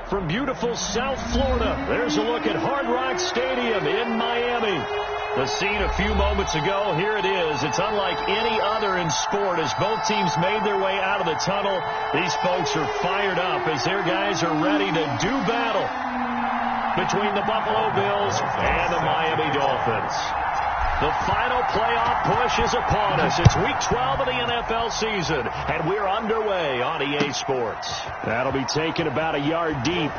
from beautiful South Florida. There's a look at Hard Rock Stadium in Miami. The scene a few moments ago, here it is. It's unlike any other in sport as both teams made their way out of the tunnel. These folks are fired up as their guys are ready to do battle between the Buffalo Bills and the Miami Dolphins. The final playoff push is upon us. It's Week 12 of the NFL season, and we're underway on EA Sports. That'll be taken about a yard deep.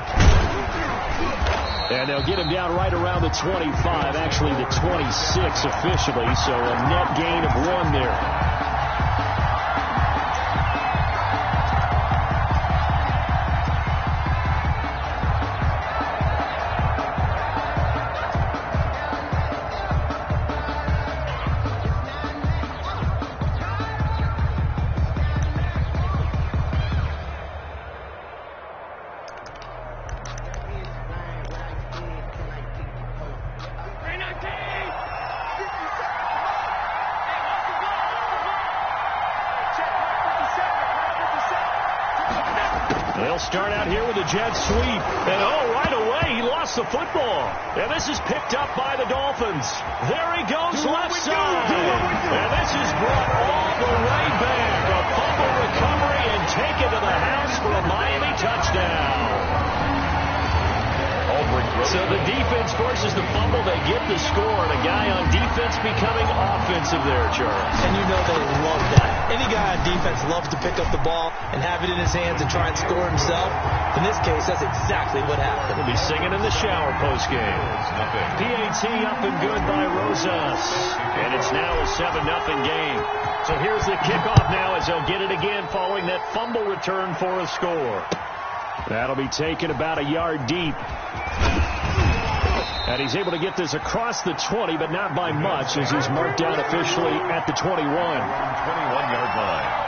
And they'll get him down right around the 25, actually the 26 officially, so a net gain of 1 there. They'll start out here with a jet sweep. And, right away, he lost the football. And this is picked up by the Dolphins. There he goes left side. And this is brought all the way back. A fumble recovery and taken to the house for a Miami touchdown. So the defense forces the fumble. They get the score. And a guy on defense becoming offensive there, Charles. And you know they love that. Any guy on defense loves to pick up the ball and have it in his hands and try and score himself. In this case, that's exactly what happened. He'll be singing in the shower postgame. PAT up and good by Rosas. And it's now a 7-0 game. So here's the kickoff now as they'll get it again following that fumble return for a score. That'll be taken about a yard deep. And he's able to get this across the 20, but not by much as he's marked down officially at the 21. 21-yard line.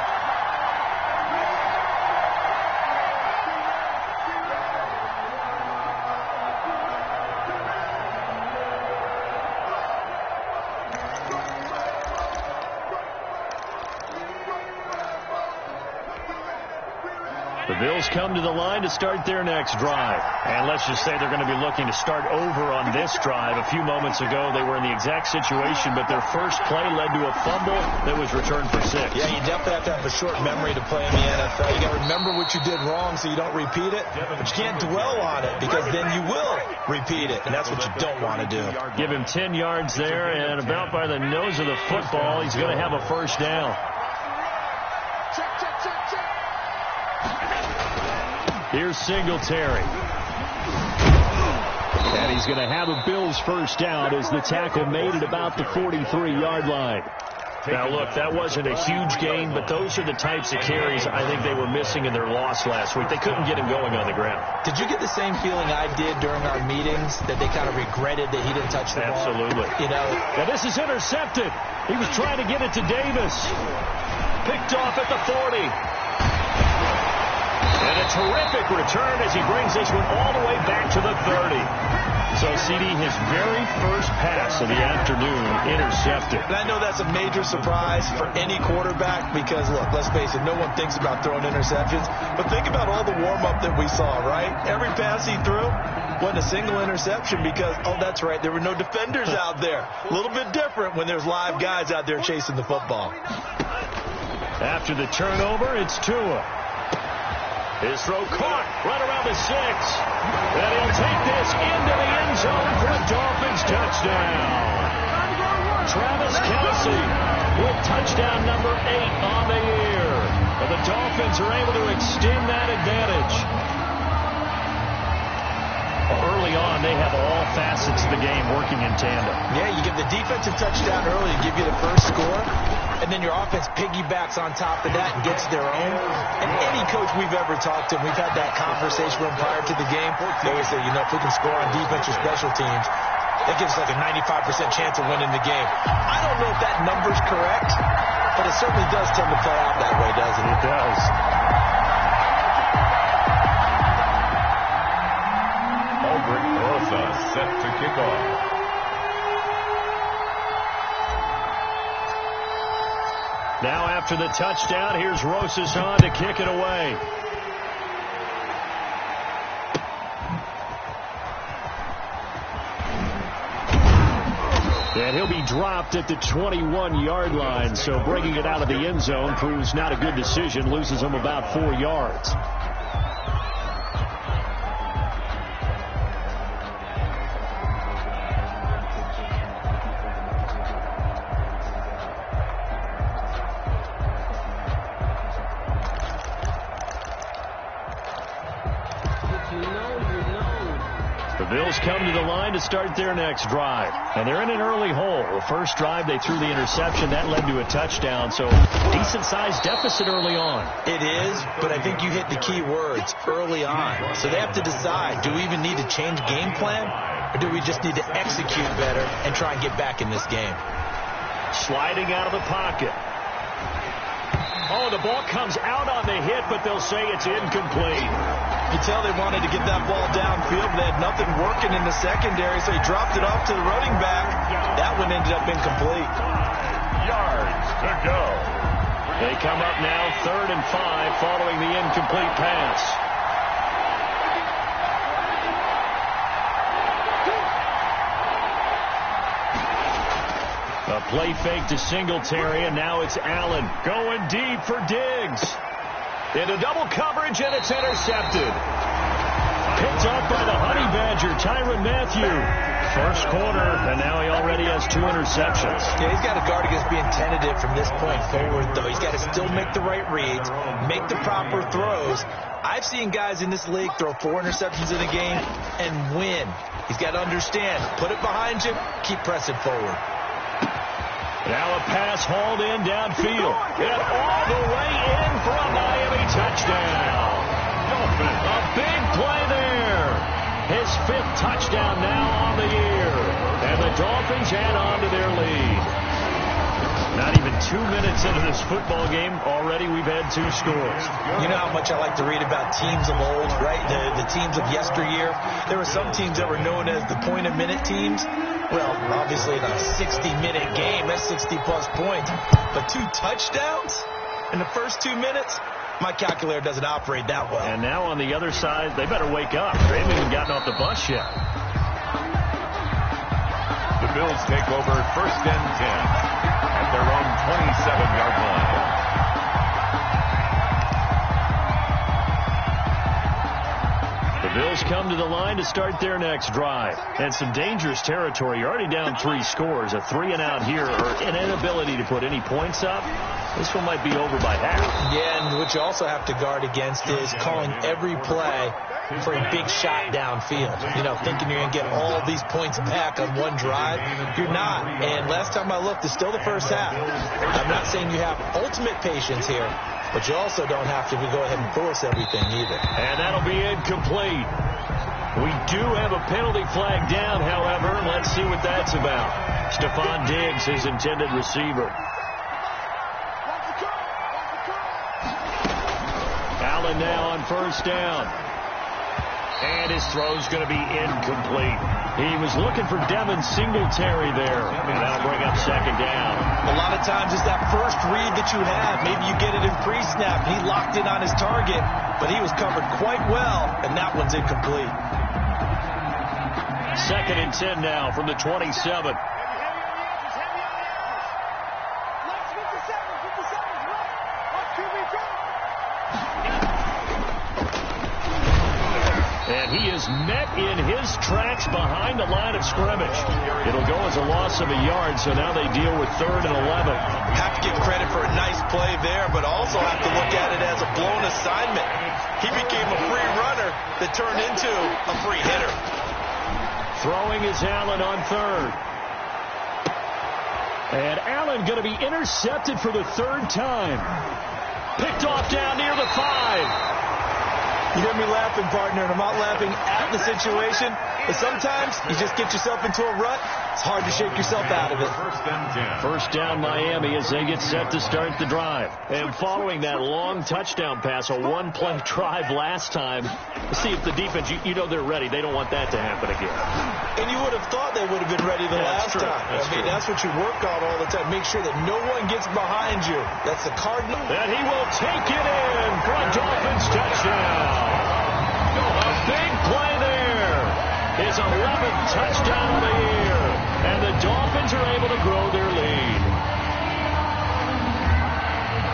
The Bills come to the line to start their next drive. And let's just say they're going to be looking to start over on this drive. A few moments ago, they were in the exact situation, but their first play led to a fumble that was returned for 6. Yeah, you definitely have to have a short memory to play in the NFL. You got to remember what you did wrong so you don't repeat it, but you can't dwell on it because then you will repeat it, and that's what you don't want to do. Give him 10 yards there, and about by the nose of the football, he's going to have a first down. Here's Singletary. And he's going to have a Bills first down as the tackle made at about the 43-yard line. Now, look, that wasn't a huge gain, but those are the types of carries I think they were missing in their loss last week. They couldn't get him going on the ground. Did you get the same feeling I did during our meetings, that they kind of regretted that he didn't touch the ball? Absolutely. You know, now this is intercepted. He was trying to get it to Davis. Picked off at the 40. And a terrific return as he brings this one all the way back to the 30. So, CD, his very first pass of the afternoon intercepted. And I know that's a major surprise for any quarterback because, look, let's face it, no one thinks about throwing interceptions. But think about all the warm-up that we saw, right? Every pass he threw wasn't a single interception because, that's right, there were no defenders out there. A little bit different when there's live guys out there chasing the football. After the turnover, it's Tua. His throw caught right around the 6. And he'll take this into the end zone for a Dolphins touchdown. Travis Kelce with touchdown number 8 on the year. And the Dolphins are able to extend that advantage. Early on, they have all facets of the game working in tandem. Yeah, you get the defensive touchdown early to give you the first score. And then your offense piggybacks on top of that and gets their own. And any coach we've ever talked to, we've had that conversation with them prior to the game. They always say, if we can score on defense or special teams, that gives us like a 95% chance of winning the game. I don't know if that number's correct, but it certainly does tend to play out that way, doesn't it? It does. Albert Rosa set to kick off. Now after the touchdown, here's Rosas on to kick it away. And he'll be dropped at the 21-yard line. So bringing it out of the end zone proves not a good decision. Loses him about 4 yards. The Bills come to the line to start their next drive. And they're in an early hole. The first drive, they threw the interception. That led to a touchdown. So decent-sized deficit early on. It is, but I think you hit the key words, early on. So they have to decide, do we even need to change game plan? Or do we just need to execute better and try and get back in this game? Sliding out of the pocket. Oh, the ball comes out on the hit, but they'll say it's incomplete. You tell they wanted to get that ball downfield. They had nothing working in the secondary, so he dropped it off to the running back. That one ended up incomplete. 5 yards to go. They come up now 3rd and 5 following the incomplete pass. A play fake to Singletary, and now it's Allen going deep for Diggs. Into double coverage, and it's intercepted. Picked up by the Honey Badger, Tyrann Mathieu. First quarter, and now he already has 2 interceptions. Yeah, he's got to guard against being tentative from this point forward, though. He's got to still make the right reads, make the proper throws. I've seen guys in this league throw 4 interceptions in a game and win. He's got to understand, put it behind you, keep pressing forward. Now a pass hauled in downfield. And all the way in for a Miami touchdown. A big play there. His 5th touchdown now on the year. And the Dolphins add on to their lead. Not even 2 minutes into this football game, already we've had 2 scores. You know how much I like to read about teams of old, right? The teams of yesteryear. There were some teams that were known as the point-a-minute teams. Well, obviously in a 60-minute game, that's 60-plus points. But 2 touchdowns in the first 2 minutes? My calculator doesn't operate that well. And now on the other side, they better wake up. They haven't even gotten off the bus yet. The Bills take over 1st and 10 at their own 27-yard line. The Bills come to the line to start their next drive. And some dangerous territory. You're already down 3 scores. A 3-and-out here, or an inability to put any points up. This one might be over by half. Yeah, and what you also have to guard against is calling every play for a big shot downfield. You know, thinking you're going to get all these points back on one drive. You're not. And last time I looked, it's still the first half. I'm not saying you have ultimate patience here, but you also don't have to go ahead and force everything either. And that'll be incomplete. We do have a penalty flag down, however. Let's see what that's about. Stephon Diggs, his intended receiver. Allen now on 1st down. And his throw's going to be incomplete. He was looking for Devin Singletary there. And that'll bring up 2nd down. A lot of times it's that first read that you have. Maybe you get it in pre-snap. He locked in on his target, but he was covered quite well, and that one's incomplete. 2nd and 10 now from the 27. And he is met in his tracks behind the line of scrimmage. It'll go as a loss of a yard, so now they deal with 3rd and 11. Have to give credit for a nice play there, but also have to look at it as a blown assignment. He became a free runner that turned into a free hitter. Throwing is Allen on 3rd. And Allen going to be intercepted for the 3rd time. Picked off down near the 5. You hear me laughing, partner, and I'm not laughing at the situation, but sometimes you just get yourself into a rut. It's hard to shake yourself out of it. 1st down Miami as they get set to start the drive. And following that long touchdown pass, a 1-play drive last time, see if the defense, you know they're ready. They don't want that to happen again. And you would have thought they would have been ready the last time. That's what you work on all the time. Make sure that no one gets behind you. That's the Cardinal. And he will take it in for a Dolphins touchdown. A big play there. His 11th touchdown of the year. And the Dolphins are able to grow their lead.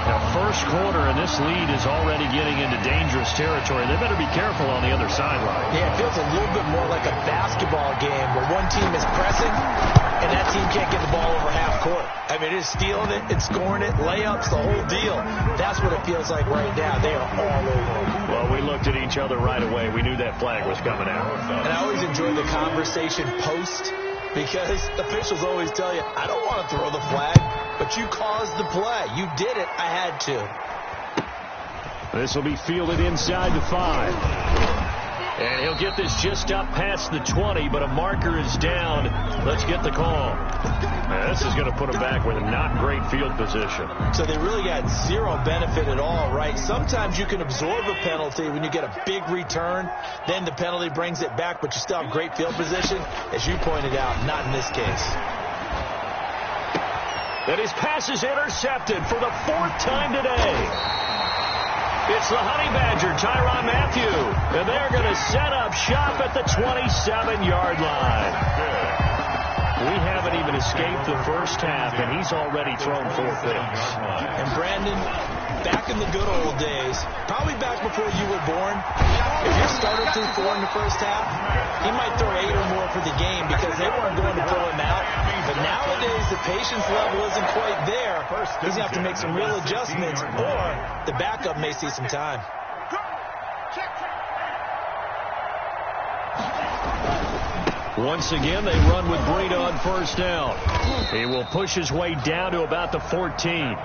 The first quarter, and this lead is already getting into dangerous territory. They better be careful on the other sideline. Yeah, it feels a little bit more like a basketball game where one team is pressing and that team can't get the ball over half court. I mean, it's stealing it, it's scoring it, layups, the whole deal. That's what it feels like right now. They are all over. Well, we looked at each other right away. We knew that flag was coming out. And I always enjoy the conversation post, because officials always tell you, I don't want to throw the flag, but you caused the play. You did it. I had to. This will be fielded inside the 5. And he'll get this just up past the 20, but a marker is down. Let's get the call. Now, this is going to put him back with a not great field position. So they really got zero benefit at all, right? Sometimes you can absorb a penalty when you get a big return. Then the penalty brings it back, but you still have great field position. As you pointed out, not in this case. And his pass is intercepted for the 4th time today. It's the Honey Badger, Tyrann Mathieu. And they're going to set up shop at the 27-yard line. We haven't even escaped the first half, and he's already thrown 4 picks. And Brandon, back in the good old days, probably back before you were born, if your starter threw 4 in the first half, he might throw 8 or more for the game because they weren't going to pull him out. But nowadays, the patience level isn't quite there. He's going to have to make some real adjustments, or the backup may see some time. Once again, they run with Breida on first down. He will push his way down to about the 14.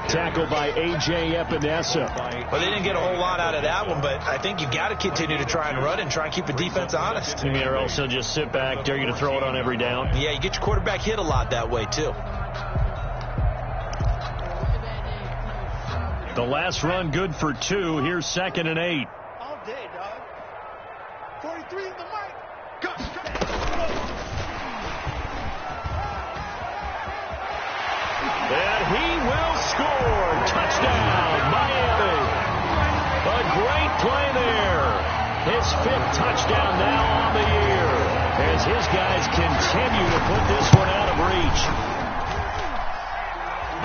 Tackled by A.J. Epinesa. Well, they didn't get a whole lot out of that one, but I think you got to continue to try and run and try and keep the defense honest. You mean, or else he'll just sit back, dare you to throw it on every down? Yeah, you get your quarterback hit a lot that way, too. The last run good for 2. Here's 2nd and 8. All day, dog. 43 is the mark. Go. And he will score. Touchdown, Miami. A great play there. His 5th touchdown now on the year as his guys continue to put this one out of reach.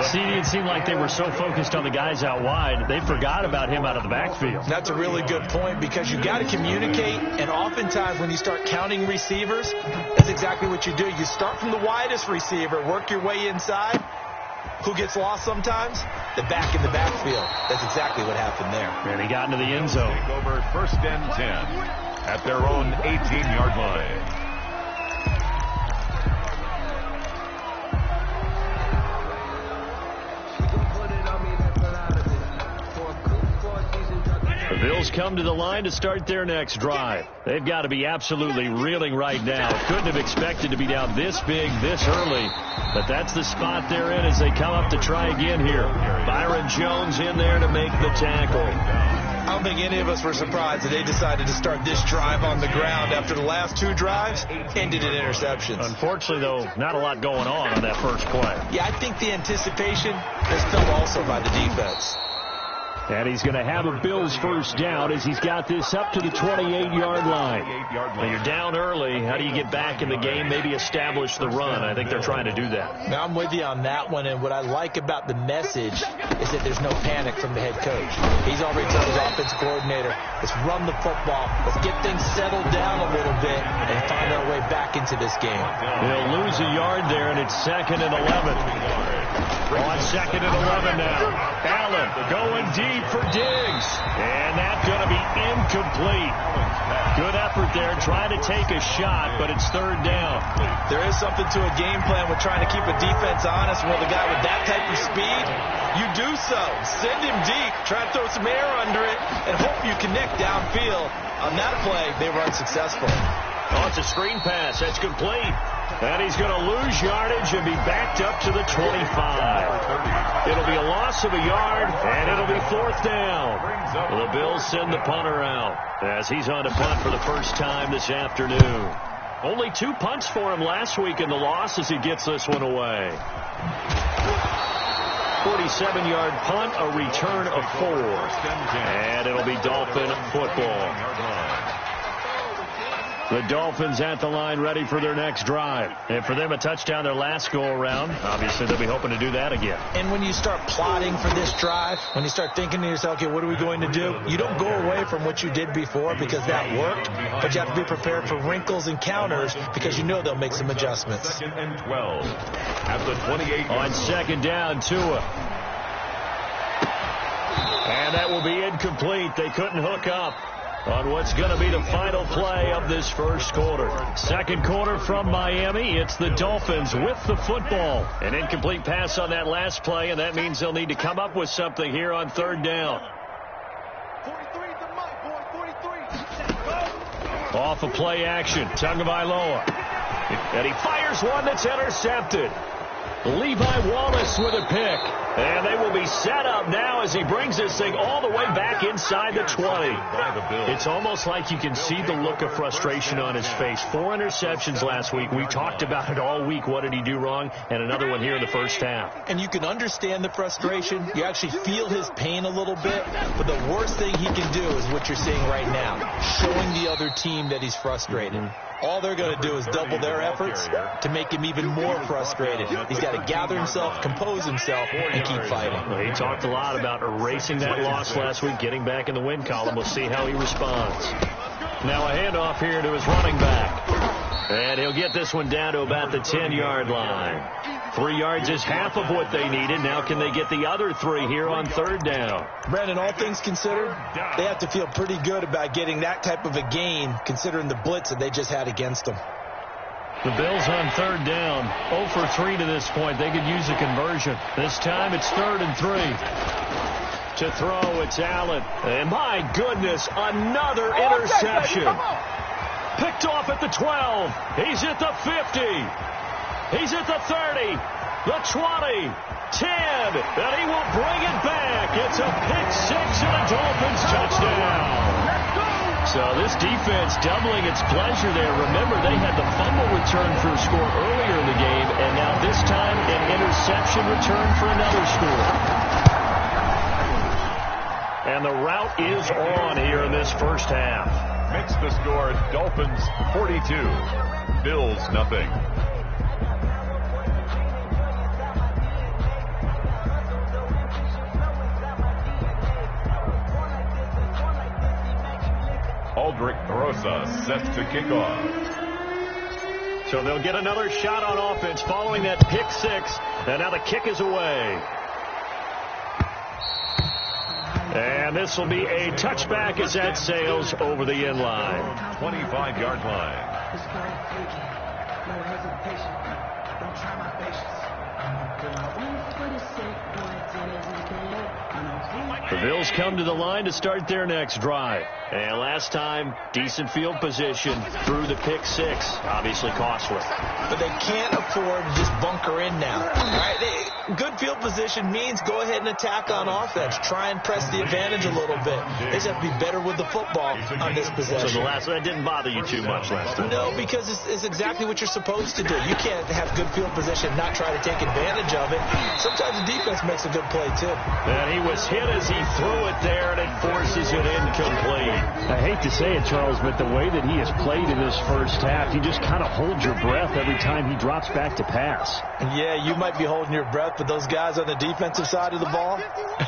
See, it seemed like they were so focused on the guys out wide, they forgot about him out of the backfield. That's a really good point because you got to communicate, and oftentimes when you start counting receivers, that's exactly what you do. You start from the widest receiver, work your way inside. Who gets lost sometimes? The back in the backfield. That's exactly what happened there. And he got into the end zone. Take over 1st and 10 at their own 18-yard line. The Bills come to the line to start their next drive. They've got to be absolutely reeling right now. Couldn't have expected to be down this big, this early. But that's the spot they're in as they come up to try again here. Byron Jones in there to make the tackle. I don't think any of us were surprised that they decided to start this drive on the ground after the last 2 drives ended in interceptions. Unfortunately, though, not a lot going on that first play. Yeah, I think the anticipation is felt also by the defense. And he's going to have a Bills first down as he's got this up to the 28-yard line. When you're down early, how do you get back in the game, maybe establish the run? I think they're trying to do that. Now, I'm with you on that one, and what I like about the message is that there's no panic from the head coach. He's already told his offensive coordinator, let's run the football, let's get things settled down a little bit, and find our way back into this game. They'll lose a yard there, and it's 2nd and 11. On 2nd and 11 now. Allen going deep for Diggs. And that's going to be incomplete. Good effort there, trying to take a shot, but it's 3rd down. There is something to a game plan with trying to keep a defense honest. Well, the guy with that type of speed, you do so. Send him deep, try to throw some air under it, and hope you connect downfield. On that play, they were unsuccessful. Oh, it's a screen pass. That's complete. And he's going to lose yardage and be backed up to the 25. It'll be a loss of a yard, and it'll be 4th down. The Bills send the punter out as he's on to punt for the first time this afternoon. Only 2 punts for him last week in the loss as he gets this one away. 47-yard punt, a return of 4. And it'll be Dolphin football. The Dolphins at the line ready for their next drive. And for them, a touchdown their last go-around. Obviously, they'll be hoping to do that again. And when you start plotting for this drive, when you start thinking to yourself, okay, what are we going to do? You don't go away from what you did before because that worked, but you have to be prepared for wrinkles and counters because you know they'll make some adjustments. 2nd and 12 at the 28. On 2nd down, Tua. And that will be incomplete. They couldn't hook up on what's going to be the final play of this first quarter. Second quarter from Miami. It's the Dolphins with the football. An incomplete pass on that last play, and that means they'll need to come up with something here on 3rd down. 43 the mic, boy. 43. Off of play action. Tagovailoa. And he fires one that's intercepted. Levi Wallace with a pick. And they will be set up now as he brings this thing all the way back inside the 20. It's almost like you can see the look of frustration on his face. 4 interceptions last week. We talked about it all week. What did he do wrong? And another one here in the first half. And you can understand the frustration. You actually feel his pain a little bit. But the worst thing he can do is what you're seeing right now, showing the other team that he's frustrated. All they're going to do is double their efforts to make him even more frustrated. He's got to gather himself, compose himself, and keep fighting. Well, he talked a lot about erasing that loss last week, getting back in the win column. We'll see how he responds. Now a handoff here to his running back. And he'll get this one down to about the 10-yard line. 3 yards is half of what they needed. Now can they get the other 3 here on 3rd down? Brandon, all things considered, they have to feel pretty good about getting that type of a gain considering the blitz that they just had against them. The Bills on 3rd down. 0 for 3 to this point. They could use a conversion. This time it's 3rd and 3. To throw, it's Allen. And my goodness, another interception. Picked off at the 12. He's at the 50. He's at the 30. The 20. 10. And he will bring it back. It's a pick 6 and a Dolphins touchdown. So this defense doubling its pleasure there. Remember, they had the fumble return for a score earlier in the game, and now this time an interception return for another score. And the route is on here in this first half. Makes the score Dolphins 42, Bills nothing. Aldrich Rosa sets to kick off. So they'll get another shot on offense following that pick 6. And now the kick is away. And this will be a touchback as that sails over the end line. 25-yard line. The Bills come to the line to start their next drive. And last time, decent field position through the pick 6. Obviously costly. But they can't afford to just bunker in now. All right? Good field position means go ahead and attack on offense. Try and press the advantage a little bit. They just have to be better with the football on this possession. So that didn't bother you too much last time? No, because it's exactly what you're supposed to do. You can't have good field position and not try to take advantage of it. Sometimes the defense makes a good play, too. And he was hit as he threw it there, and it forces it incomplete. I hate to say it, Charles, but the way that he has played in this first half, you just kind of hold your breath every time he drops back to pass. Yeah, you might be holding your breath, but those guys on the defensive side of the ball,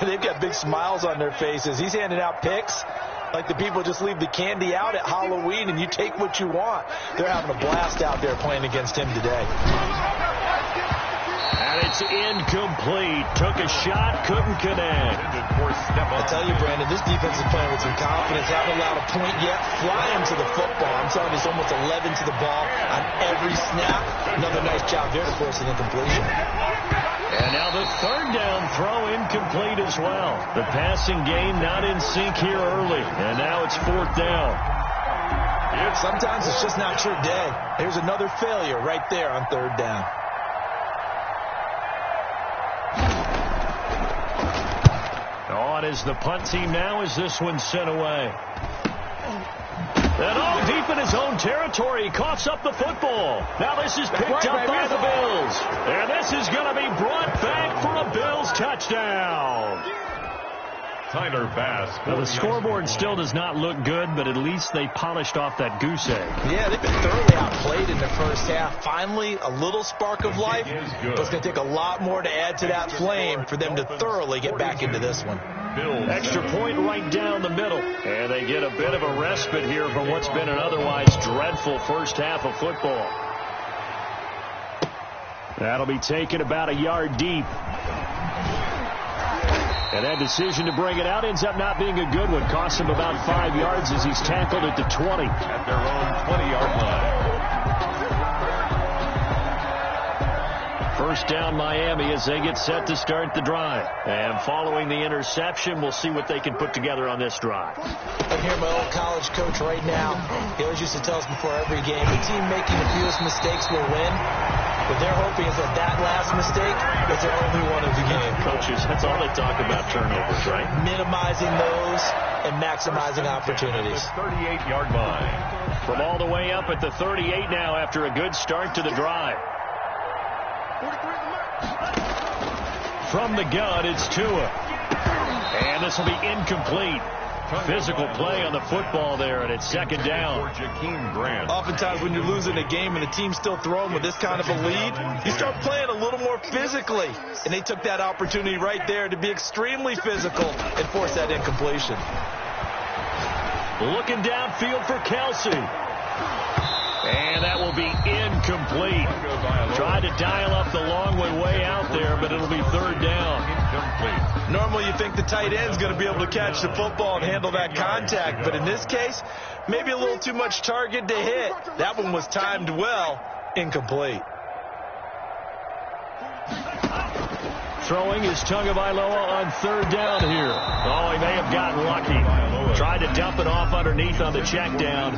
they've got big smiles on their faces. He's handing out picks like the people just leave the candy out at Halloween and you take what you want. They're having a blast out there playing against him today. And it's incomplete. Took a shot, couldn't connect. I tell you, Brandon, this defense is playing with some confidence. Haven't allowed a point yet. Flying to the football. I'm telling you, it's almost 11 to the ball on every snap. Another nice job there to force an incompletion. And now the 3rd down throw incomplete as well. The passing game not in sync here early. And now it's 4th down. Sometimes it's just not your day. There's another failure right there on 3rd down. On is the punt team now as this one's sent away. And all deep in his own territory, he coughs up the football. Now this is picked up by the Bills. And this is going to be brought back for a Bills touchdown. Tyler Bass. Well, the scoreboard still does not look good, but at least they polished off that goose egg. Yeah, they've been thoroughly outplayed in the first half. Finally, a little spark of life, but it's going to take a lot more to add to that flame for them to thoroughly get back into this one. Extra point right down the middle. And they get a bit of a respite here from what's been an otherwise dreadful first half of football. That'll be taken about a yard deep. And that decision to bring it out ends up not being a good one. Costs him about 5 yards as he's tackled at the 20. At their own 20-yard line. First down Miami as they get set to start the drive. And following the interception, we'll see what they can put together on this drive. I hear my old college coach right now. He always used to tell us before every game, the team making the fewest mistakes will win. What they're hoping is that last mistake is their only one of the game. Coaches, that's all they talk about, turnovers, right? Minimizing those and maximizing opportunities. 38-yard line. From all the way up at the 38 now after a good start to the drive. From the gun, it's Tua. And this will be incomplete. Physical play on the football there, and it's second down. Oftentimes when you're losing a game and the team's still throwing with this kind of a lead, you start playing a little more physically. And they took that opportunity right there to be extremely physical and force that incompletion. Looking downfield for Kelsey. And that will be incomplete. Tried to dial up the long way out there, but it'll be third down. Incomplete. Normally you think the tight end's going to be able to catch the football and handle that contact, but in this case, maybe a little too much target to hit. That one was timed well. Incomplete. Throwing is Tagovailoa on third down here. Oh, he may have gotten lucky. Tried to dump it off underneath on the check down.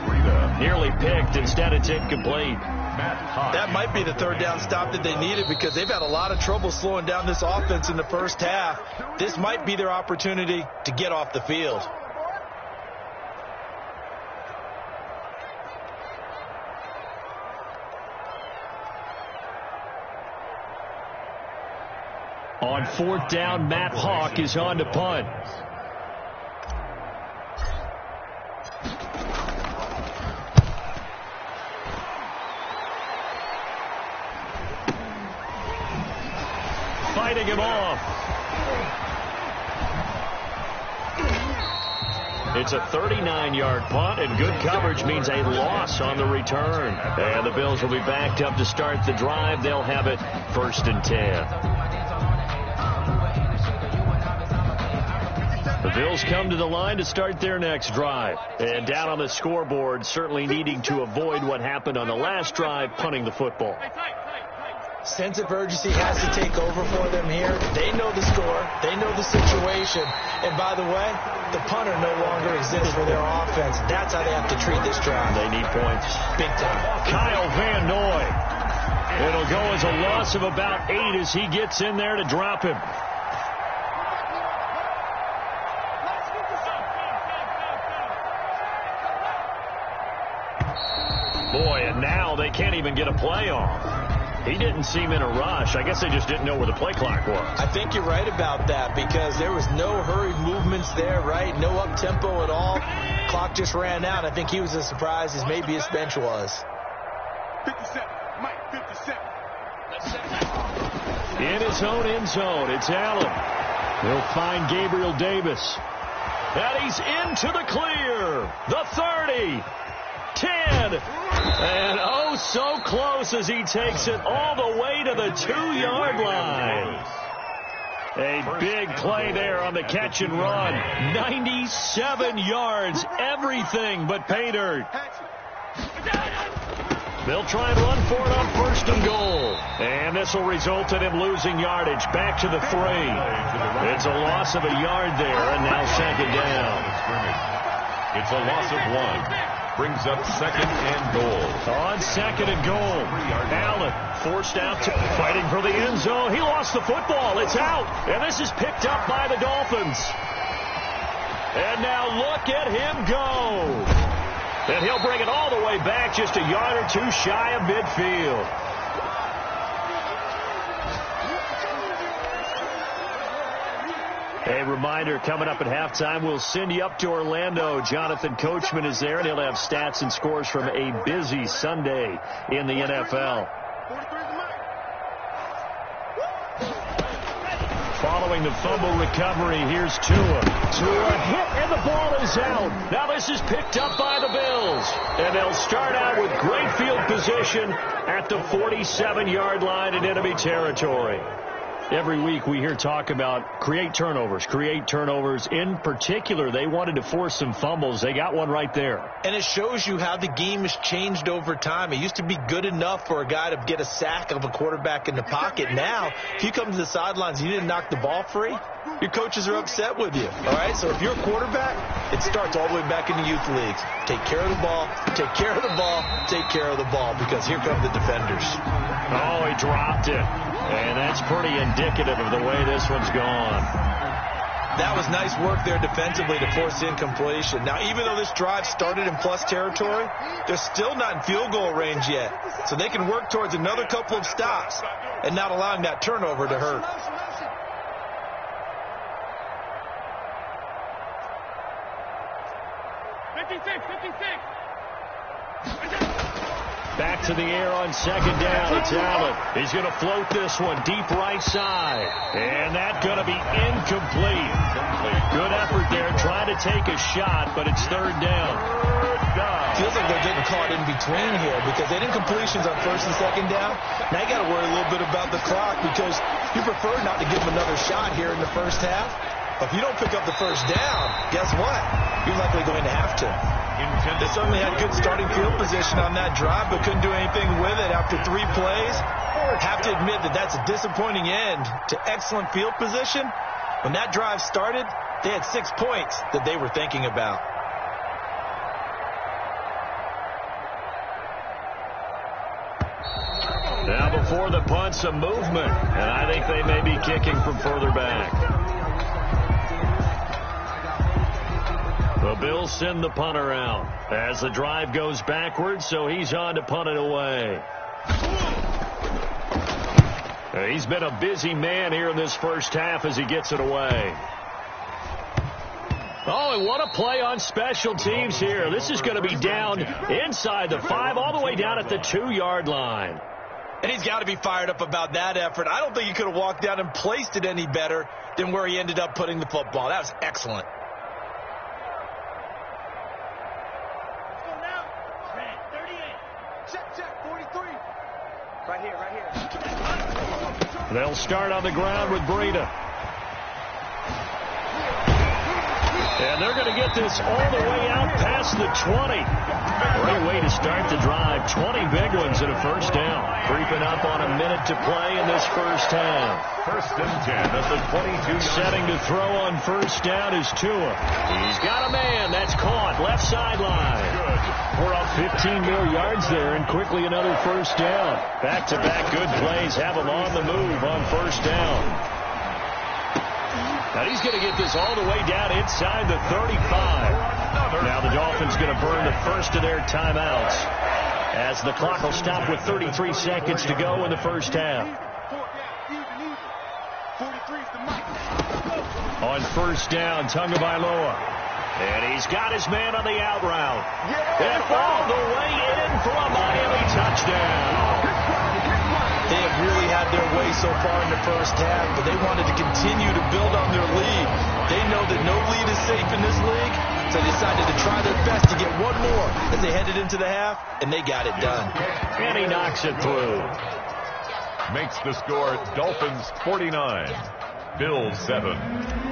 Nearly picked. Instead, it's incomplete. That might be the third down stop that they needed because they've had a lot of trouble slowing down this offense in the first half. This might be their opportunity to get off the field. On fourth down, Matt Hawk is on to punt. Fighting him off. It's a 39-yard punt, and good coverage means a loss on the return. And the Bills will be backed up to start the drive. They'll have it first and 10. The Bills come to the line to start their next drive. And down on the scoreboard, certainly needing to avoid what happened on the last drive, punting the football. Sense of urgency has to take over for them here. They know the score. They know the situation. And by the way, the punter no longer exists for their offense. That's how they have to treat this drive. They need points. Big time. Kyle Van Noy. It'll go as a loss of about 8 as he gets in there to drop him. Boy, and now they can't even get a play off. He didn't seem in a rush. I guess they just didn't know where the play clock was. I think you're right about that because there was no hurried movements there, right? No up-tempo at all. Clock just ran out. I think he was as surprised as maybe his bench was. 57. Mike, 57. In his own end zone, it's Allen. He'll find Gabriel Davis. And he's into the clear. The 30. 10. And oh, so close as he takes it all the way to the 2-yard line. A big play there on the catch and run. 97 yards, everything but pay dirt. They'll try and run for it on first and goal. And this will result in him losing yardage. Back to the 3. It's a loss of a yard there, and now second down. It's a loss of 1. Brings up second and goal. On second and goal. Allen forced out to fighting for the end zone. He lost the football. It's out. And this is picked up by the Dolphins. And now look at him go. And he'll bring it all the way back just a yard or two shy of midfield. A reminder, coming up at halftime, we'll send you up to Orlando. Jonathan Coachman is there, and he'll have stats and scores from a busy Sunday in the NFL. Following the fumble recovery, here's Tua. Tua hit, and the ball is out. Now this is picked up by the Bills. And they'll start out with great field position at the 47-yard line in enemy territory. Every week we hear talk about create turnovers. In particular, they wanted to force some fumbles. They got one right there. And it shows you how the game has changed over time. It used to be good enough for a guy to get a sack of a quarterback in the pocket. Now, if you come to the sidelines and you didn't knock the ball free, your coaches are upset with you. All right? So if you're a quarterback, it starts all the way back in the youth leagues. Take care of the ball, take care of the ball, take care of the ball, because here come the defenders. Oh, he dropped it. And that's pretty indicative of the way this one's gone. That was nice work there defensively to force incompletion. Now, even though this drive started in plus territory, they're still not in field goal range yet. So they can work towards another couple of stops and not allowing that turnover to hurt. Back to the air on second down. It's Allen. He's going to float this one deep right side. And that's going to be incomplete. Good effort there trying to take a shot, but it's third down. Feels like they're getting caught in between here because they didn't incompletions on first and second down. Now you got to worry a little bit about the clock because you prefer not to give them another shot here in the first half. But if you don't pick up the first down, guess what? You're likely going to have to. They certainly had good starting field position on that drive, but couldn't do anything with it after 3 plays. Have to admit that that's a disappointing end to excellent field position. When that drive started, they had 6 points that they were thinking about. Now before the punt, some movement, and I think they may be kicking from further back. The Bills send the punter out as the drive goes backwards, so he's on to punt it away. He's been a busy man here in this first half as he gets it away. Oh, and what a play on special teams here. This is going to be down inside the 5, all the way down at the 2-yard line. And he's got to be fired up about that effort. I don't think he could have walked down and placed it any better than where he ended up putting the football. That was excellent. Right here. They'll start on the ground with Breida. And they're going to get this all the way out past the 20. Great way to start the drive. 20 big ones and a first down. Creeping up on a minute to play in this first half. First and 10 at the 22. Setting to throw on first down is Tua. He's got a man. That's caught. Left sideline. Good. We're up 15 more yards there and quickly another first down. Back-to-back good plays have him on the move on first down. Now he's going to get this all the way down inside the 35. Now the Dolphins going to burn the first of their timeouts as the clock will stop with 33 seconds to go in the first half. On first down, Tagovailoa. And he's got his man on the out route. And all the way in for a Miami touchdown. They have really had their way so far in the first half, but they wanted to continue to build on their lead. They know that no lead is safe in this league, so they decided to try their best to get one more as they headed into the half, and they got it done. And he knocks it through. Makes the score Dolphins 49, Bills 7.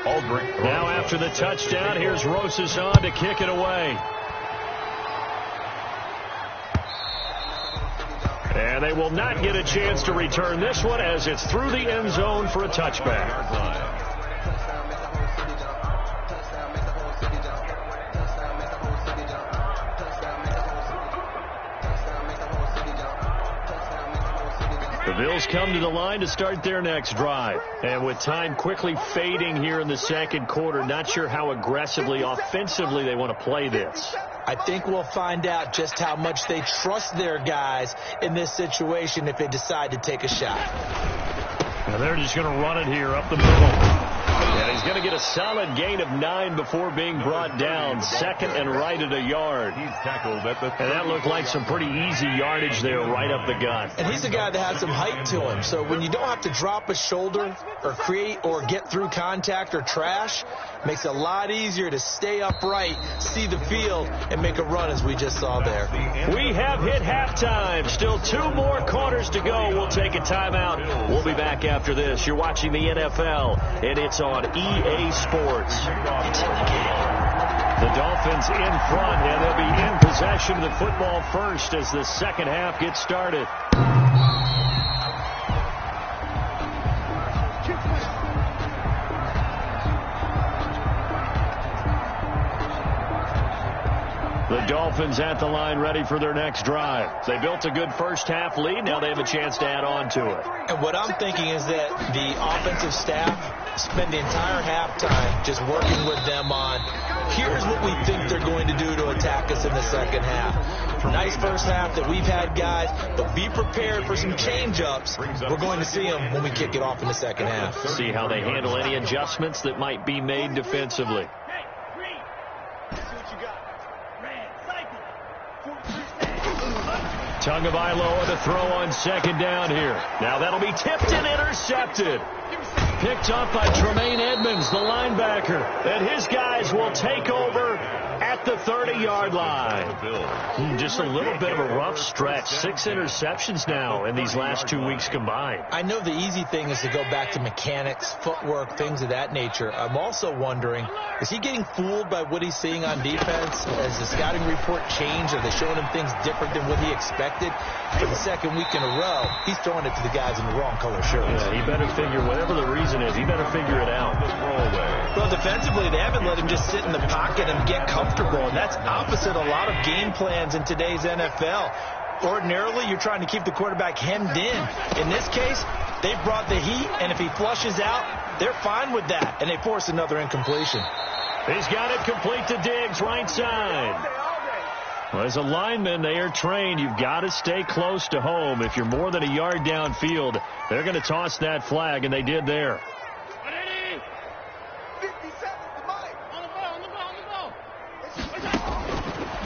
Aldrich. Now after the touchdown, here's Rosas on to kick it away. And they will not get a chance to return this one as it's through the end zone for a touchback. The Bills come to the line to start their next drive. And with time quickly fading here in the second quarter, not sure how aggressively, offensively they want to play this. I think we'll find out just how much they trust their guys in this situation if they decide to take a shot. And they're just going to run it here up the middle. And he's going to get a solid gain of 9 before being brought down. Second and right at a yard. He's tackled at the And that looked like some pretty easy yardage there right up the gut. And he's a guy that has some height to him. So when you don't have to drop a shoulder or create or get through contact or trash, makes it a lot easier to stay upright, see the field, and make a run as we just saw there. We have hit halftime. Still 2 more quarters to go. We'll take a timeout. We'll be back after this. You're watching the NFL, and it's on EA Sports. The Dolphins in front, and they'll be in possession of the football first as the second half gets started. The Dolphins at the line ready for their next drive. They built a good first half lead. Now they have a chance to add on to it. And what I'm thinking is that the offensive staff spend the entire halftime just working with them on, here's what we think they're going to do to attack us in the second half. Nice first half that we've had, guys, but be prepared for some change-ups. We're going to see them when we kick it off in the second half. See how they handle any adjustments that might be made defensively. Tagovailoa to throw on second down here. Now that'll be tipped and intercepted. Picked up by Tremaine Edmonds, the linebacker. And his guys will take over at the 30-yard line. Just a little bit of a rough stretch. 6 interceptions now in these last 2 weeks combined. I know the easy thing is to go back to mechanics, footwork, things of that nature. I'm also wondering, is he getting fooled by what he's seeing on defense? Has the scouting report changed? Are they showing him things different than what he expected? For the second week in a row, he's throwing it to the guys in the wrong color shirts. Yeah, he better figure, whatever the reason is, he better figure it out. Well, defensively, they haven't let him just sit in the pocket and get comfortable, and that's opposite a lot of game plans in today's NFL. Ordinarily, you're trying to keep the quarterback hemmed in. In this case, they brought the heat, and if he flushes out, they're fine with that, and they force another incompletion. He's got it complete to Diggs, right side. Well, as a lineman, they are trained. You've got to stay close to home. If you're more than a yard downfield, they're going to toss that flag, and they did there.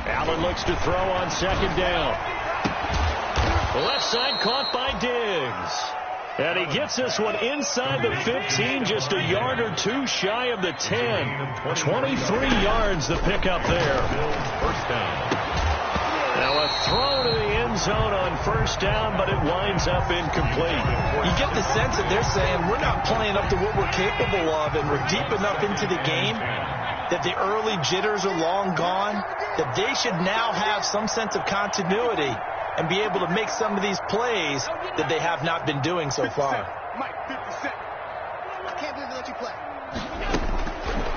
Allen looks to throw on second down. The left side caught by Diggs. And he gets this one inside the 15, just a yard or two shy of the 10. 23 yards the pickup there. First down. Now a throw to the end zone on first down, but it winds up incomplete. You get the sense that they're saying we're not playing up to what we're capable of, and we're deep enough into the game that the early jitters are long gone, that they should now have some sense of continuity and be able to make some of these plays that they have not been doing so far. Mike, 50 Cent. I can't believe they let you play.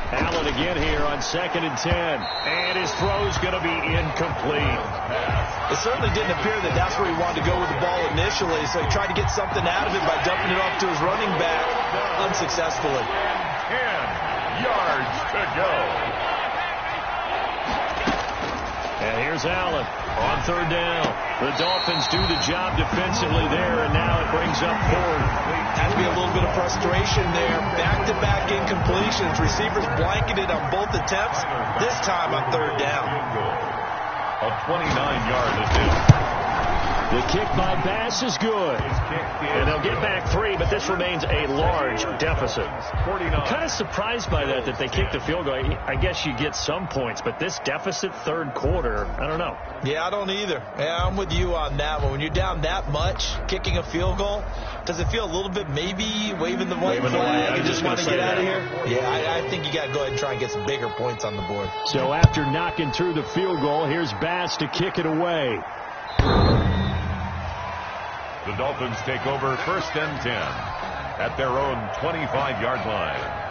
Allen again here on 2nd and 10. And his throw's going to be incomplete. It certainly didn't appear that that's where he wanted to go with the ball initially, so he tried to get something out of it by dumping it off to his running back unsuccessfully. 10 yards to go. And here's Allen on 3rd down. The Dolphins do the job defensively there, and now it brings up 4th. Had to be a little bit of frustration there. Back-to-back incompletions. Receivers blanketed on both attempts, this time on 3rd down. A 29-yard attempt. The kick by Bass is good. And they'll get back 3, but this remains a large deficit. I'm kind of surprised by that they kicked the field goal. I guess you get some points, but this deficit 3rd quarter, I don't know. Yeah, I don't either. Yeah, I'm with you on that one. When you're down that much, kicking a field goal, does it feel a little bit maybe waving the white flag and just want to get out of here? Yeah, I think you got to go ahead and try and get some bigger points on the board. So after knocking through the field goal, here's Bass to kick it away. The Dolphins take over 1st and 10 at their own 25-yard line.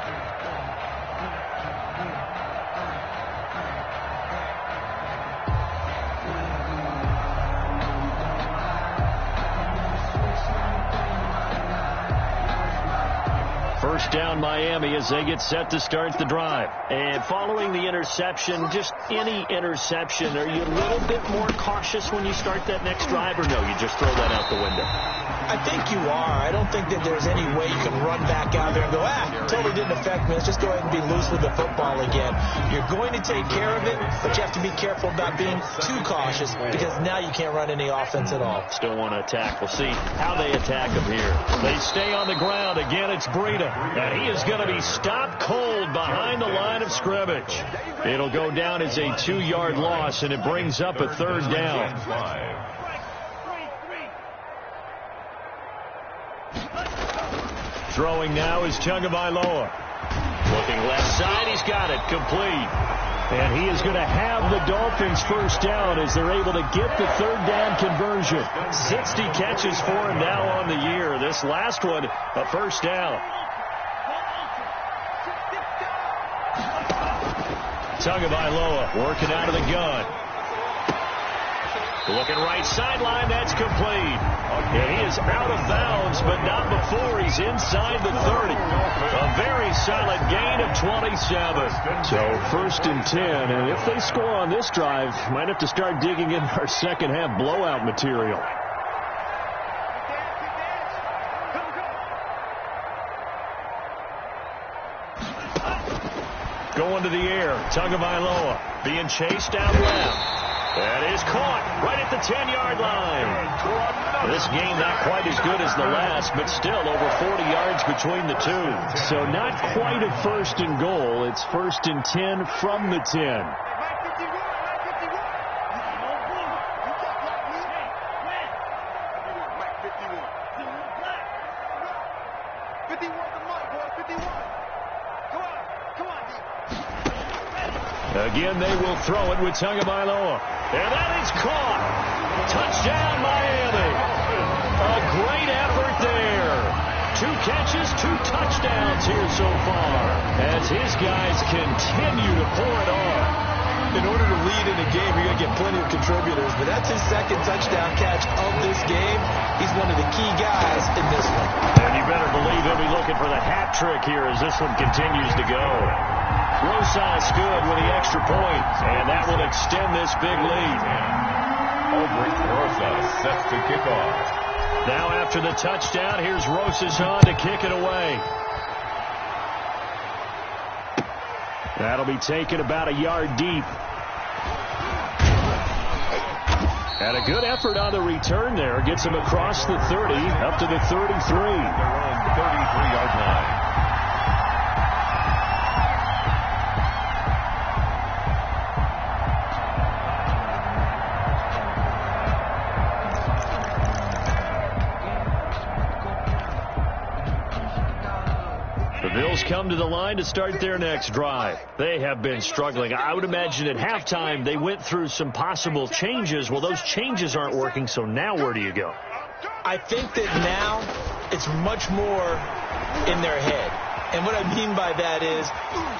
First down Miami as they get set to start the drive. And following the interception, just any interception, are you a little bit more cautious when you start that next drive, or no, you just throw that out the window? I think you are. I don't think that there's any way you can run back out there and go, totally didn't affect me. Let's just go ahead and be loose with the football again. You're going to take care of it, but you have to be careful about being too cautious because now you can't run any offense at all. Still want to attack. We'll see how they attack him here. They stay on the ground. Again, it's Breida. And he is going to be stopped cold behind the line of scrimmage. It'll go down as a 2-yard loss, and it brings up a third down. Throwing now is Tagovailoa. Looking left side. He's got it. Complete. And he is going to have the Dolphins first down as they're able to get the third down conversion. 60 catches for him now on the year. This last one, a first down. Tagovailoa working out of the gun. Looking right sideline, that's complete. And he is out of bounds, but not before he's inside the 30. A very solid gain of 27. So first and 10, and if they score on this drive, might have to start digging in our second half blowout material. Going to the air, Tagovailoa being chased out left. That is caught right at the 10-yard line. This game not quite as good as the last, but still over 40 yards between the two. So not quite a first and goal. It's first and 10 from the 10. Again, they will throw it with Tagovailoa. And that is caught. Touchdown, Miami. A great effort there. 2 catches, 2 touchdowns here so far as his guys continue to pour it on. In order to lead in a game, you're going to get plenty of contributors, but that's his second touchdown catch of this game. He's one of the key guys in this one. And you better believe he'll be looking for the hat trick here as this one continues to go. Rosas good with the extra point, and that will extend this big lead. Rosas sets to kick off. Now after the touchdown, here's Rosas on to kick it away. That'll be taken about a yard deep. And a good effort on the return there. Gets him across the 30, up to the 33. Their own 33-yard line. The Bills come to the line to start their next drive. They have been struggling. I would imagine at halftime they went through some possible changes. Well, those changes aren't working, so now where do you go? I think that now it's much more in their head. And what I mean by that is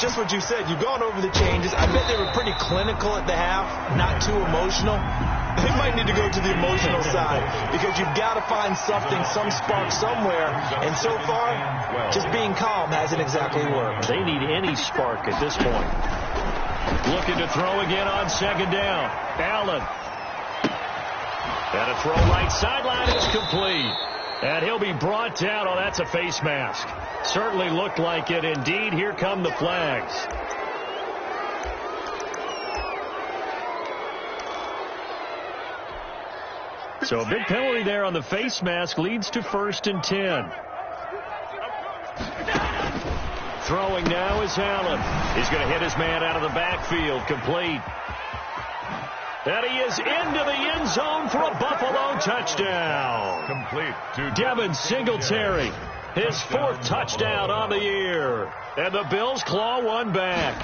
just what you said. You've gone over the changes. I bet they were pretty clinical at the half, not too emotional. They might need to go to the emotional side because you've got to find something, some spark somewhere. And so far, just being calm hasn't exactly worked. They need any spark at this point. Looking to throw again on second down. Allen. And a throw right sideline is complete. And he'll be brought down. Oh, that's a face mask. Certainly looked like it. Indeed, here come the flags. So a big penalty there on the face mask leads to first and 10. Throwing now is Allen. He's going to hit his man out of the backfield. Complete. And he is into the end zone for a Buffalo touchdown. Complete to Devin Singletary. His 4th touchdown on the year. And the Bills claw one back.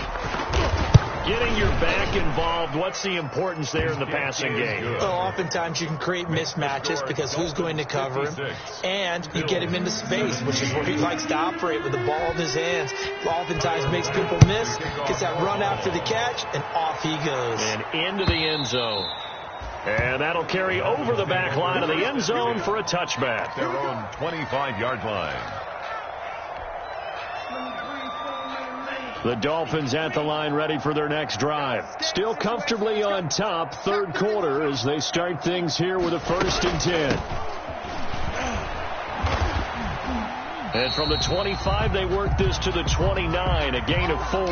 Getting your back involved, what's the importance there in the passing game? Well, oftentimes you can create mismatches because who's going to cover him, and you get him into space, which is where he likes to operate with the ball in his hands. Oftentimes makes people miss, gets that run after the catch, and off he goes. And into the end zone. And that'll carry over the back line of the end zone for a touchback. their own 25-yard line. The Dolphins at the line ready for their next drive. Still comfortably on top, third quarter as they start things here with a first and 10. And from the 25, they work this to the 29, a gain of 4.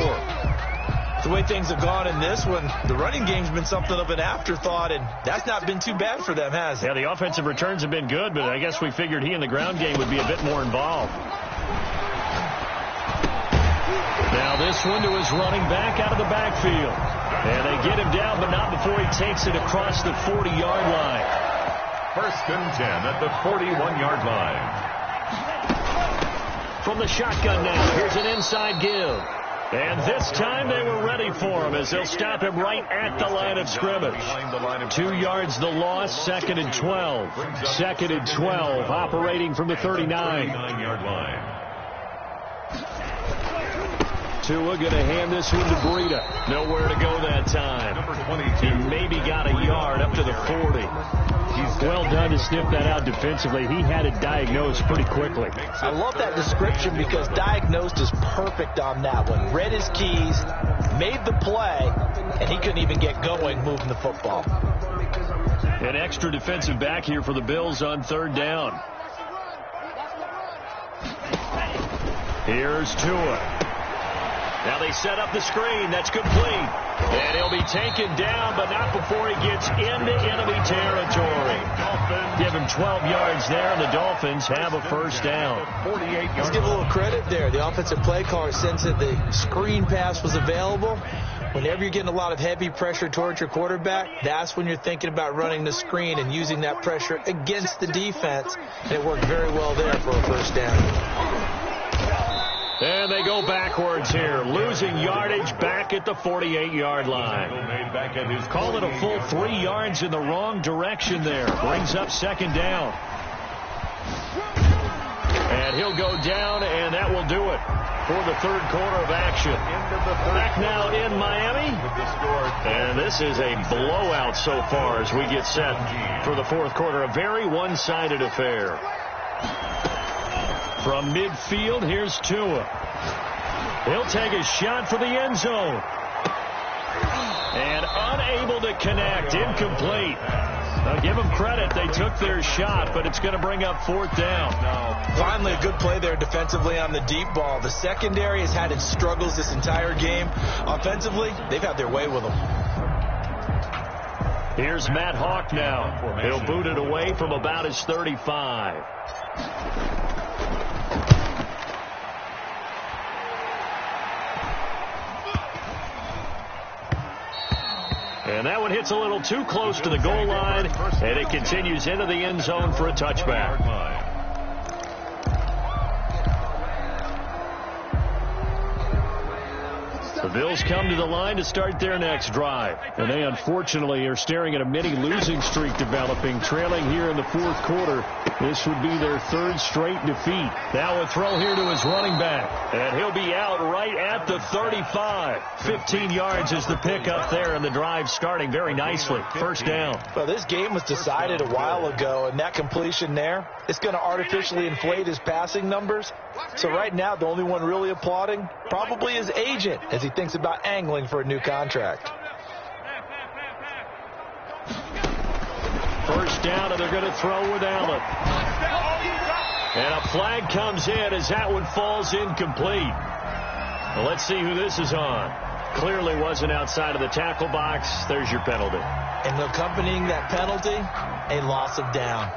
The way things have gone in this one, the running game's been something of an afterthought, and that's not been too bad for them, has it? Yeah, the offensive returns have been good, but I guess we figured he in the ground game would be a bit more involved. Now this one to his running back out of the backfield. And they get him down, but not before he takes it across the 40-yard line. 1st and 10 at the 41-yard line. From the shotgun now, here's an inside give. And this time they were ready for him as they'll stop him right at the line of scrimmage. 2 yards the loss, 2nd and 12. 2nd and 12, operating from the 39-yard line. Tua going to hand this one to Breida. Nowhere to go that time. He maybe got a yard up to the 40. Well done to sniff that out defensively. He had it diagnosed pretty quickly. I love that description because diagnosed is perfect on that one. Read his keys, made the play, and he couldn't even get going moving the football. An extra defensive back here for the Bills on 3rd down. Here's Tua. Now they set up the screen. That's complete. And he'll be taken down, but not before he gets into enemy territory. Give him 12 yards there, and the Dolphins have a 1st down. Let's give a little credit there. The offensive play caller sensed that the screen pass was available. Whenever you're getting a lot of heavy pressure towards your quarterback, that's when you're thinking about running the screen and using that pressure against the defense. And it worked very well there for a 1st down. And they go backwards here, losing yardage back at the 48-yard line. Call it a full 3 yards in the wrong direction there. Brings up 2nd down. And he'll go down, and that will do it for the 3rd quarter of action. Back now in Miami. And this is a blowout so far as we get set for the 4th quarter. A very one-sided affair. From midfield, here's Tua. He'll take a shot for the end zone. And unable to connect. Incomplete. Now give them credit. They took their shot, but it's going to bring up 4th down. Finally, a good play there defensively on the deep ball. The secondary has had its struggles this entire game. Offensively, they've had their way with them. Here's Matt Hawk now. He'll boot it away from about his 35. And that one hits a little too close to the goal line, and it continues into the end zone for a touchback. The Bills come to the line to start their next drive. And they unfortunately are staring at a mini losing streak developing, trailing here in the 4th quarter. This would be their 3rd straight defeat. Now a throw here to his running back. And he'll be out right at the 35. 15 yards is the pickup there, and the drive starting very nicely. 1st down. Well, this game was decided a while ago, and that completion there, it's going to artificially inflate his passing numbers. So right now, the only one really applauding probably his agent as he thinks about angling for a new contract. 1st down, and they're going to throw with Allen. And a flag comes in as that one falls incomplete. Well, let's see who this is on. Clearly wasn't outside of the tackle box. There's your penalty. And accompanying that penalty, a loss of down.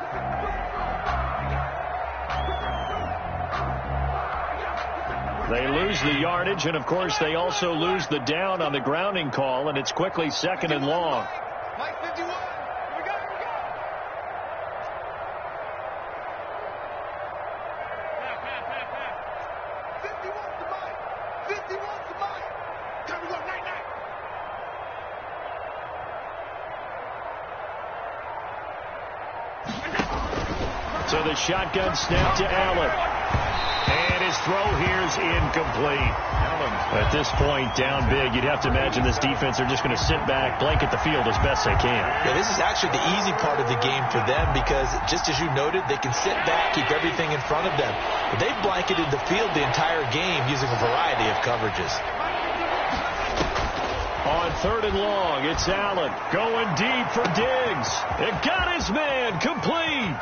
They lose the yardage, and, of course, they also lose the down on the grounding call, and it's quickly 2nd and long. Mike 51. Here we go. So the shotgun snap to Allen. And his throw here is incomplete. At this point, down big, you'd have to imagine this defense are just going to sit back, blanket the field as best they can. Yeah, this is actually the easy part of the game for them because, just as you noted, they can sit back, keep everything in front of them. But they've blanketed the field the entire game using a variety of coverages. On 3rd and long, it's Allen going deep for Diggs. It got his man complete.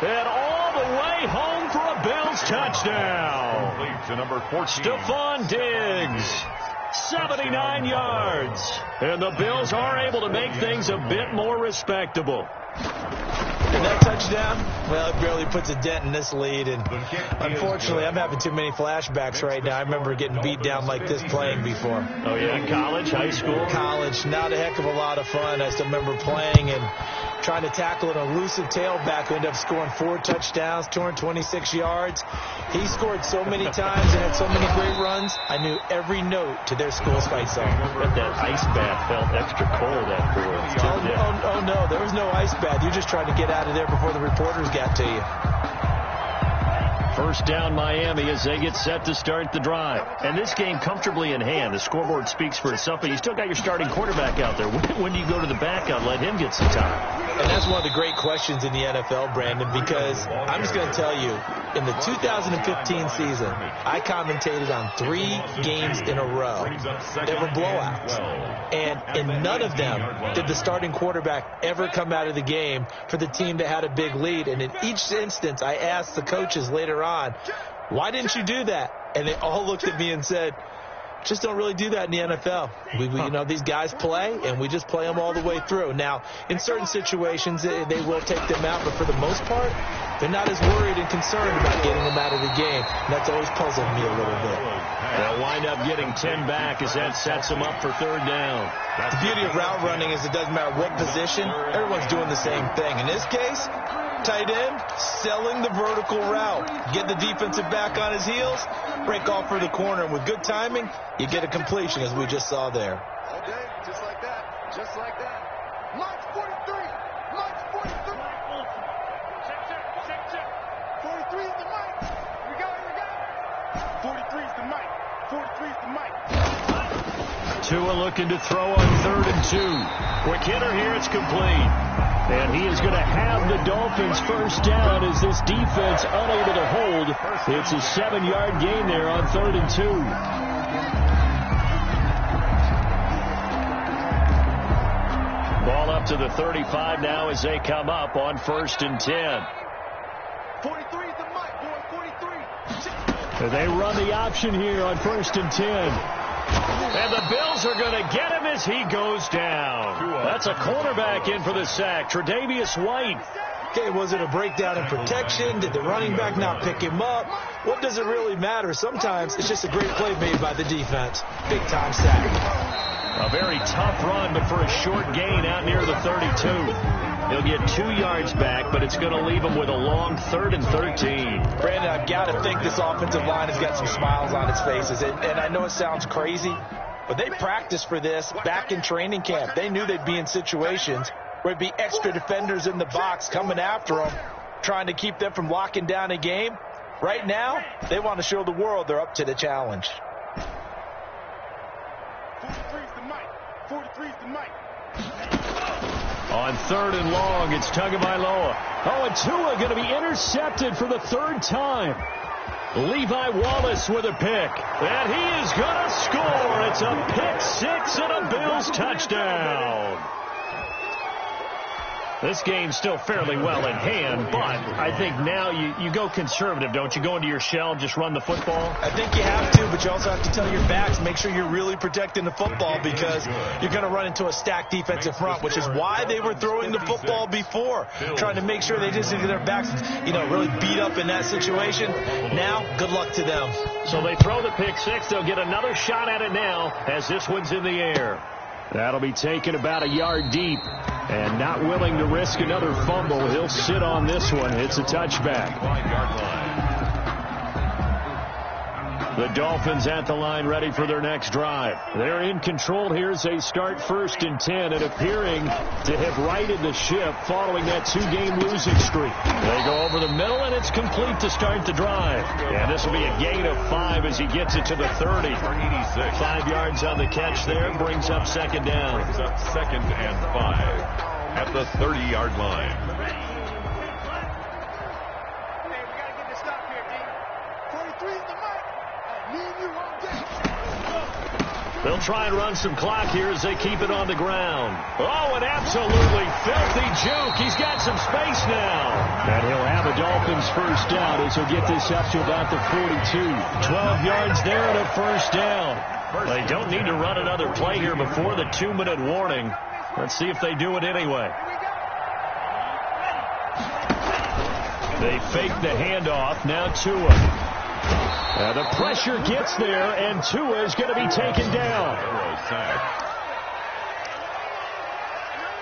And all the way home for a Bills touchdown. Complete to number 14. Stephon Diggs. 79 yards. And the Bills are able to make things a bit more respectable. And that touchdown, well, it barely puts a dent in this lead. And unfortunately, I'm having too many flashbacks right now. I remember getting beat down like this playing before. Oh, yeah, college, high school? College, not a heck of a lot of fun. I still remember playing and trying to tackle an elusive tailback who ended up scoring 4 touchdowns, 226 yards. He scored so many times and had so many great runs, I knew every note to their school's fight song. But that ice bath felt extra cold afterwards. Oh, no, there was no ice bath. You just tried to get out of there before the reporters got to you. First down Miami as they get set to start the drive. And this game comfortably in hand. The scoreboard speaks for itself, but you still got your starting quarterback out there. When do you go to the backup, let him get some time? And that's one of the great questions in the NFL, Brandon, because I'm just going to tell you, in the 2015 season, I commentated on 3 games in a row that were blowouts. And in none of them did the starting quarterback ever come out of the game for the team that had a big lead. And in each instance, I asked the coaches later on, why didn't you do that? And they all looked at me and said, just don't really do that in the NFL. You know, these guys play, and we just play them all the way through. Now, in certain situations, they will take them out, but for the most part, they're not as worried and concerned about getting them out of the game. And that's always puzzled me a little bit. They'll wind up getting 10 back as that sets them up for third down. The beauty of route running is it doesn't matter what position, everyone's doing the same thing. In this case, tight end, selling the vertical route. Get the defensive back on his heels, break off for the corner. And with good timing, you get a completion, as we just saw there. Okay, just like that. Just like that. Mike's 43. Mike's 43. Check. 43 is the Mike. We got it. 43 is the Mike. 43 is the Mike. Tua looking to throw on 3rd and 2. Quick hitter here, it's complete. And he is going to have the Dolphins first down as this defense unable to hold. It's a 7-yard gain there on 3rd and 2. Ball up to the 35 now as they come up on 1st and 10. 43 is the Mike, boy. 43. They run the option here on 1st and 10. And the Bills are going to get him as he goes down. That's a cornerback in for the sack, Tre'Davious White. Okay, was it a breakdown in protection? Did the running back not pick him up? What does it really matter? Sometimes it's just a great play made by the defense. Big-time sack. A very tough run, but for a short gain out near the 32. He'll get 2 yards back, but it's going to leave him with a long 3rd and 13. Brandon, I've got to think this offensive line has got some smiles on its faces. And I know it sounds crazy, but they practiced for this back in training camp. They knew they'd be in situations where there'd be extra defenders in the box coming after them, trying to keep them from locking down a game. Right now, they want to show the world they're up to the challenge. 43 is the Mike. 43 is the Mike. On 3rd and long, it's Tagovailoa. Oh, and Tua going to be intercepted for the 3rd time. Levi Wallace with a pick. And he is going to score. It's a pick 6 and a Bills touchdown. This game's still fairly well in hand, but I think now you go conservative, don't you? Go into your shell and just run the football? I think you have to, but you also have to tell your backs, make sure you're really protecting the football because you're going to run into a stacked defensive front, which is why they were throwing the football before, trying to make sure they just get their backs, really beat up in that situation. Now, good luck to them. So they throw the pick 6. They'll get another shot at it now as this one's in the air. That'll be taken about a yard deep. And not willing to risk another fumble, he'll sit on this one. It's a touchback. 5-yard line. The Dolphins at the line ready for their next drive. They're in control here as they start 1st and 10 and appearing to have righted the ship following that 2-game losing streak. They go over the middle and it's complete to start the drive. And this will be a gain of 5 as he gets it to the 30. 5 yards on the catch there, brings up 2nd down. Brings up 2nd and 5 at the 30-yard line. Hey, we got to get this stop here, D. 43 is the Mike. Me and you on deck. They'll try and run some clock here as they keep it on the ground. Oh, an absolutely filthy juke. He's got some space now. And he'll have a Dolphins first down as he'll get this up to about the 42. 12 yards there and a first down. They don't need to run another play here before the 2-minute warning. Let's see if they do it anyway. They fake the handoff. Now Tua. The pressure gets there, and Tua is going to be taken down.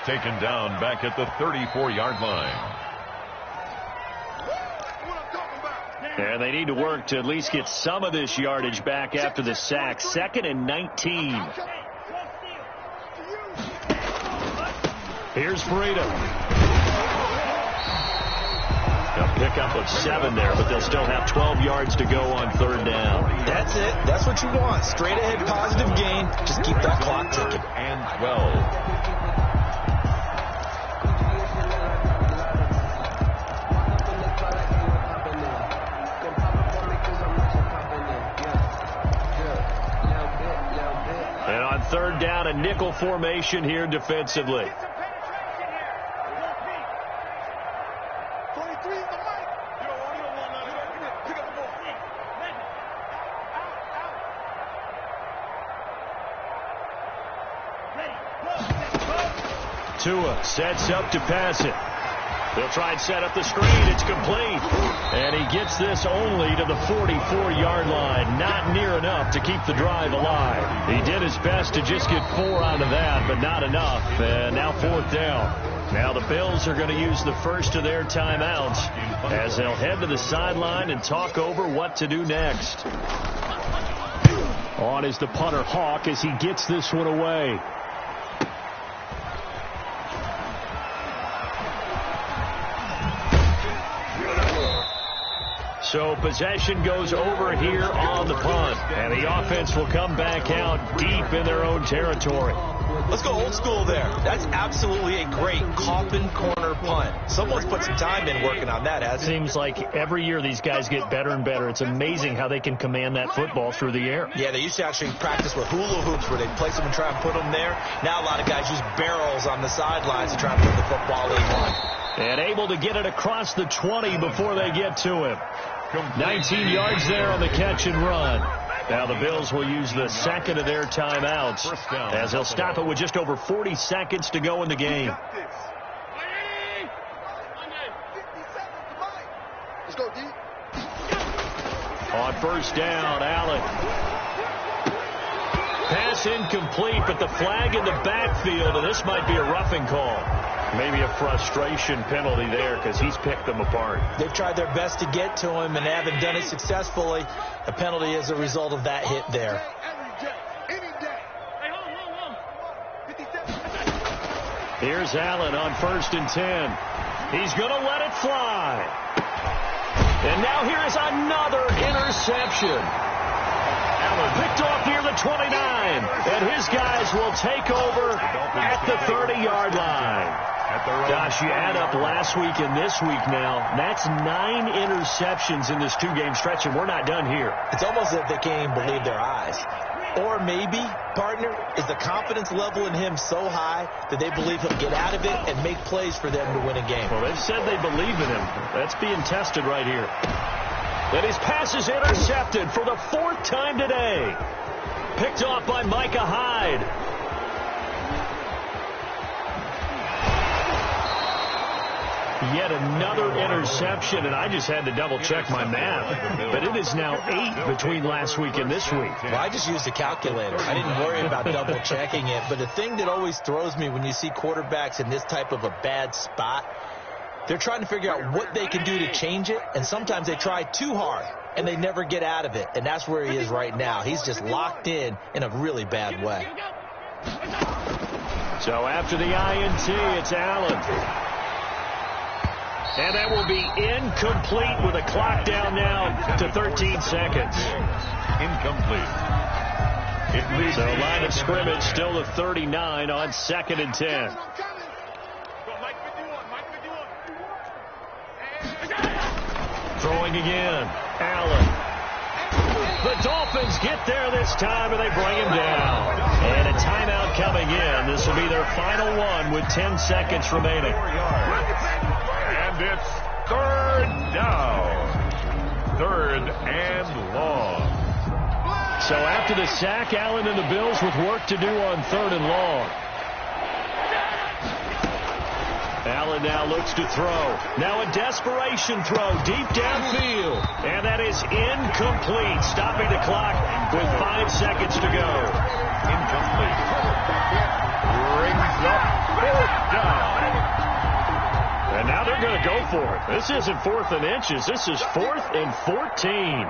Taken down back at the 34-yard line. And they need to work to at least get some of this yardage back after the sack. 2nd and 19. Here's Freedom. A pickup of 7 there, but they'll still have 12 yards to go on 3rd down. That's it. That's what you want. Straight ahead positive gain. Just keep that clock ticking. And 12. And on 3rd down, a nickel formation here defensively. Tua sets up to pass it. They'll try and set up the screen. It's complete. And he gets this only to the 44-yard line. Not near enough to keep the drive alive. He did his best to just get 4 out of that, but not enough. And now 4th down. Now the Bills are going to use the first of their timeouts as they'll head to the sideline and talk over what to do next. On is the punter Hawk as he gets this one away. So possession goes over here on the punt. And the offense will come back out deep in their own territory. Let's go old school there. That's absolutely a great coffin corner punt. Someone's put some time in working on that, hasn't it? Seems like every year these guys get better and better. It's amazing how they can command that football through the air. Yeah, they used to actually practice with hula hoops where they'd place them and try and put them there. Now a lot of guys use barrels on the sidelines to try and put the football in. And able to get it across the 20 before they get to him. 19 yards there on the catch and run. Now the Bills will use the 2nd of their timeouts as they'll stop it with just over 40 seconds to go in the game. On 1st down, Allen. Pass incomplete, but the flag in the backfield, and this might be a roughing call. Maybe a frustration penalty there because he's picked them apart. They've tried their best to get to him and haven't done it successfully. A penalty is a result of that hit there. Here's Allen on 1st and 10. He's going to let it fly. And now here is another interception. Allen picked off near the 29. And his guys will take over at the 30-yard line. Gosh, you add up last week and this week now, that's 9 interceptions in this 2-game stretch, and we're not done here. It's almost as if they can't even believe their eyes. Or maybe, partner, is the confidence level in him so high that they believe he'll get out of it and make plays for them to win a game. Well, they've said they believe in him. That's being tested right here. And his pass is intercepted for the 4th time today. Picked off by Micah Hyde. Yet another interception, and I just had to double-check my math. But it is now 8 between last week and this week. Well, I just used a calculator. I didn't worry about double-checking it. But the thing that always throws me when you see quarterbacks in this type of a bad spot, they're trying to figure out what they can do to change it, and sometimes they try too hard, and they never get out of it. And that's where he is right now. He's just locked in a really bad way. So after the INT, it's Allen. And that will be incomplete with a clock down now to 13 seconds. Incomplete. So line of scrimmage still to 39 on 2nd and 10. Throwing again. Allen. The Dolphins get there this this time, and they bring him down. And a timeout coming in. This will be their final one with 10 seconds remaining. And it's third down. Third and long. So after the sack, Allen and the Bills with work to do on third and long. Allen now looks to throw. Now a desperation throw deep downfield. And that is incomplete. Stopping the clock with 5 seconds to go. Incomplete. Brings up fourth down. And now they're going to go for it. This isn't 4th and inches. This is 4th and 14.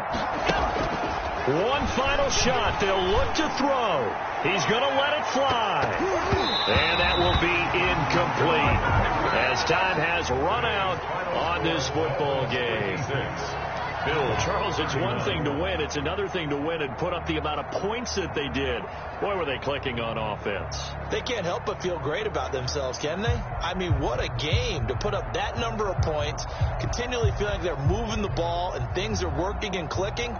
One final shot. They'll look to throw. He's going to let it fly. And that will be incomplete as time has run out on this football game. Bill, Charles, it's one thing to win. It's another thing to win and put up the amount of points that they did. Boy, were they clicking on offense. They can't help but feel great about themselves, can they? I mean, what a game to put up that number of points, continually feeling like they're moving the ball and things are working and clicking.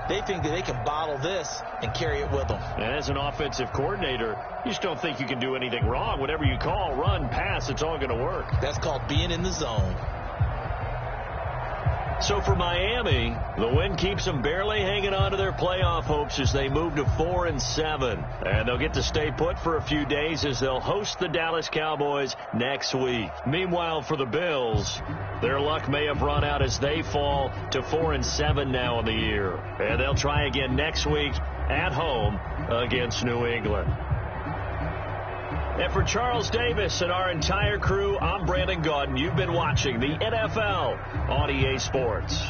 They think that they can bottle this and carry it with them. And as an offensive coordinator, you just don't think you can do anything wrong. Whatever you call, run, pass, it's all going to work. That's called being in the zone. So for Miami, the win keeps them barely hanging on to their playoff hopes as they move to 4-7. And they'll get to stay put for a few days as they'll host the Dallas Cowboys next week. Meanwhile, for the Bills, their luck may have run out as they fall to 4-7 now in the year. And they'll try again next week at home against New England. And for Charles Davis and our entire crew, I'm Brandon Gaudin. You've been watching the NFL on EA Sports.